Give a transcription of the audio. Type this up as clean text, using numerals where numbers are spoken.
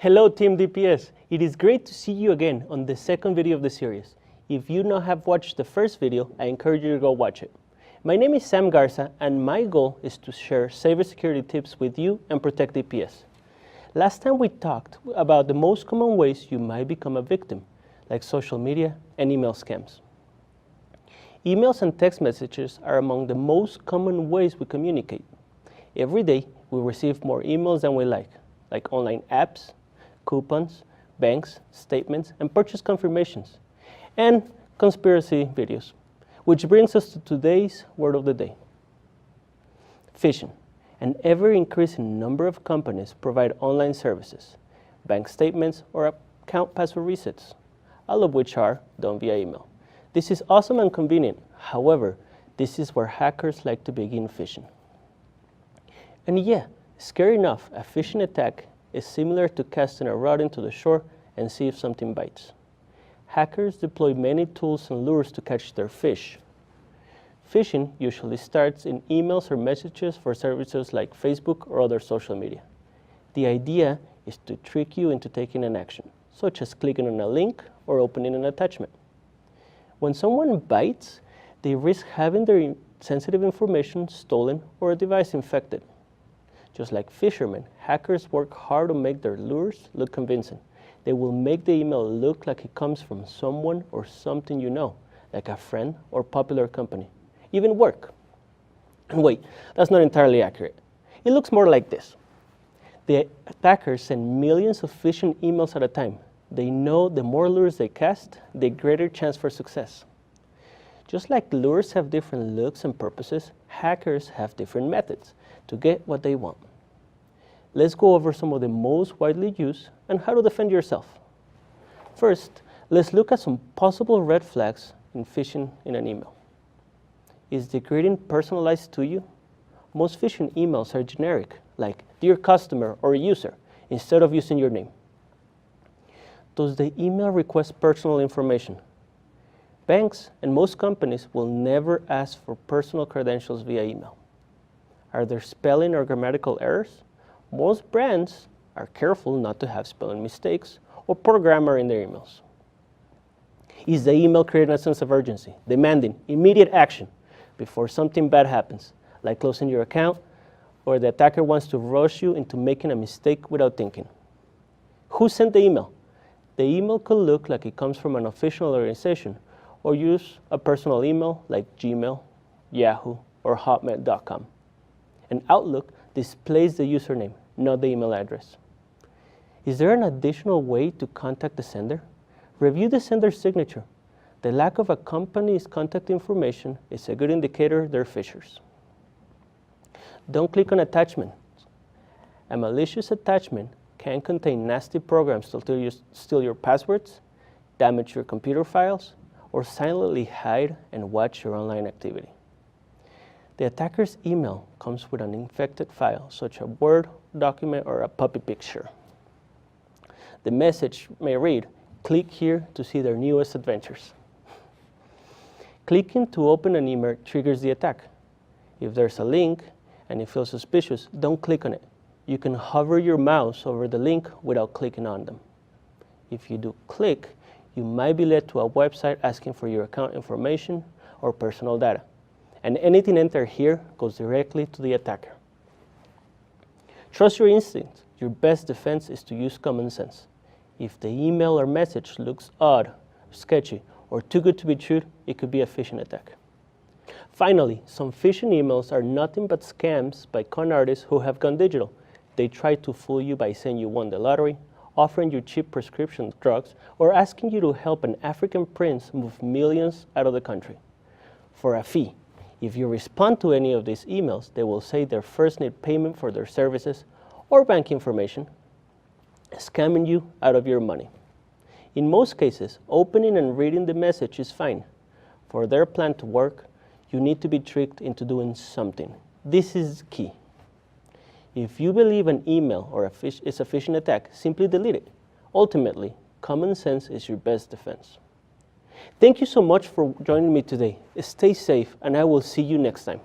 Hello Team DPS, it is great to see you again on the second video of the series. If you not have watched the first video, I encourage you to go watch it. My name is Sam Garza and my goal is to share cybersecurity tips with you and protect DPS. Last time we talked about the most common ways you might become a victim, like social media and email scams. Emails and text messages are among the most common ways we communicate. Every day we receive more emails than we like online apps, coupons, banks, statements, and purchase confirmations, and conspiracy videos. Which brings us to today's word of the day. Phishing. An ever-increasing number of companies provide online services, bank statements, or account password resets, all of which are done via email. This is awesome and convenient. However, this is where hackers like to begin phishing. And yeah, scary enough, a phishing attack is similar to casting a rod into the shore and see if something bites. Hackers deploy many tools and lures to catch their fish. Phishing usually starts in emails or messages for services like Facebook or other social media. The idea is to trick you into taking an action, such as clicking on a link or opening an attachment. When someone bites, they risk having their sensitive information stolen or a device infected. Just like fishermen, hackers work hard to make their lures look convincing. They will make the email look like it comes from someone or something you know, like a friend or popular company, even work. And wait, that's not entirely accurate. It looks more like this. The attackers send millions of phishing emails at a time. They know the more lures they cast, the greater chance for success. Just like lures have different looks and purposes, hackers have different methods to get what they want. Let's go over some of the most widely used and how to defend yourself. First, let's look at some possible red flags in phishing in an email. Is the greeting personalized to you? Most phishing emails are generic, like dear customer or user, instead of using your name. Does the email request personal information? Banks and most companies will never ask for personal credentials via email. Are there spelling or grammatical errors? Most brands are careful not to have spelling mistakes or poor grammar in their emails. Is the email creating a sense of urgency, demanding immediate action before something bad happens, like closing your account, or the attacker wants to rush you into making a mistake without thinking? Who sent the email? The email could look like it comes from an official organization or use a personal email like Gmail, Yahoo, or Hotmail.com. And Outlook displays the username, not the email address. Is there an additional way to contact the sender? Review the sender's signature. The lack of a company's contact information is a good indicator they're phishers. Don't click on attachments. A malicious attachment can contain nasty programs to steal your passwords, damage your computer files, or silently hide and watch your online activity. The attacker's email comes with an infected file, such as a Word document or a puppy picture. The message may read, "Click here to see their newest adventures." Clicking to open an email triggers the attack. If there's a link and it feels suspicious, don't click on it. You can hover your mouse over the link without clicking on them. If you do click, you might be led to a website asking for your account information or personal data. And anything entered here goes directly to the attacker. Trust your instincts. Your best defense is to use common sense. If the email or message looks odd, sketchy, or too good to be true, it could be a phishing attack. Finally, some phishing emails are nothing but scams by con artists who have gone digital. They try to fool you by saying you won the lottery, offering you cheap prescription drugs, or asking you to help an African prince move millions out of the country for a fee. If you respond to any of these emails, they will say they first need payment for their services or bank information, scamming you out of your money. In most cases, opening and reading the message is fine. For their plan to work, you need to be tricked into doing something. This is key. If you believe an email or is a phishing attack, simply delete it. Ultimately, common sense is your best defense. Thank you so much for joining me today. Stay safe, and I will see you next time.